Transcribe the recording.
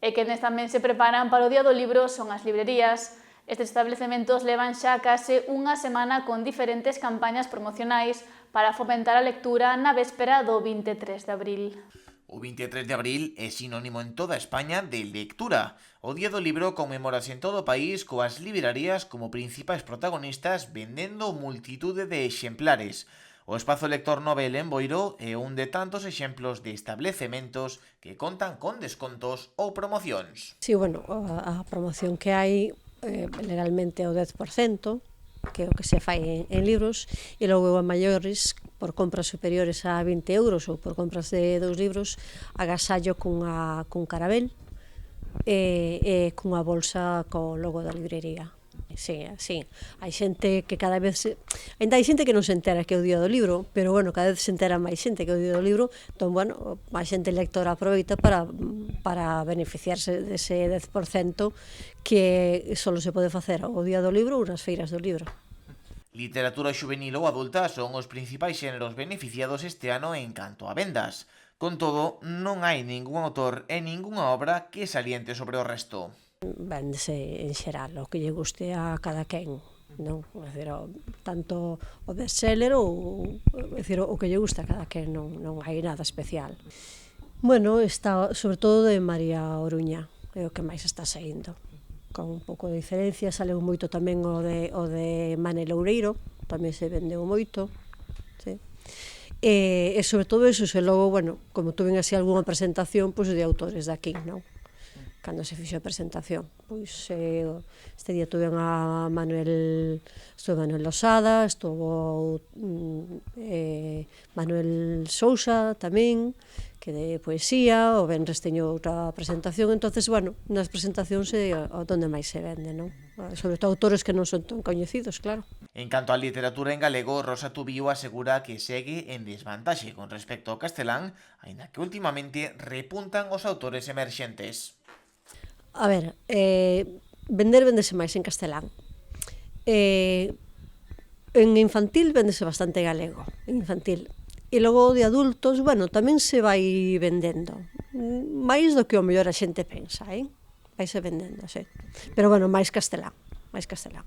E quenes tamén se preparan para o Día do Libro son as librerías. Estes establecementos levan xa case unha semana con diferentes campañas promocionais para fomentar a lectura na véspera do 23 de abril. O 23 de abril é sinónimo en toda España de lectura. O Día do Libro conmemorase en todo o país coas librarías como principais protagonistas vendendo multitude de exemplares. O espazo lector Nobel en Boiro é un de tantos exemplos de establecementos que contan con descontos ou promocións. Sí, bueno, a promoción que hai legalmente é o 10%, que é o que se fai en libros, e logo a maiores, por compras superiores a 20 euros ou por compras de 2 libros, agasallo cun carabel e cunha bolsa co logo da librería. Sí, sí. Hai xente que cada vez... Ainda hai xente que non se entera que é o Día do Libro, pero, bueno, cada vez se entera máis xente que é o Día do Libro, entón, bueno, máis xente lectora aproveita para beneficiarse dese 10% que só se pode facer o Día do Libro ou nas feiras do libro. Literatura xuvenil ou adulta son os principais xéneros beneficiados este ano en canto a vendas. Con todo, non hai ningún autor e ningunha obra que saliente sobre o resto. Véndese en xeral o que lle guste a cada quen, non? É dicir, tanto o bestseller ou o que lle guste a cada quen, non hai nada especial. Bueno, está sobre todo de María Oruña, é o que máis está saindo. Con un pouco de diferencia, saleu moito tamén o de Mane Loureiro, tamén se vendeu moito, sí. E sobre todo eso, e logo, bueno, como tuven así algunha presentación, pois de autores de aquí, non? Cando se fixo a presentación, pois este día tuve a Manuel Losada, estuvo Manuel Sousa tamén, que de poesía, o venres teño outra presentación, entonces, bueno, nas presentacións é onde máis se vende, non? Sobre todo autores que non son tan coñecidos, claro. En canto á literatura en galego, Rosa Tubío asegura que segue en desvantaxe con respecto ao castelán, aínda que últimamente repuntan os autores emerxentes. A ver, vendese máis en castelán. En infantil vendese bastante galego, en infantil. E logo de adultos, bueno, tamén se vai vendendo. Máis do que o mellor a xente pensa, Vaise vendendo, sí. Pero, bueno, máis castelán, máis castelán.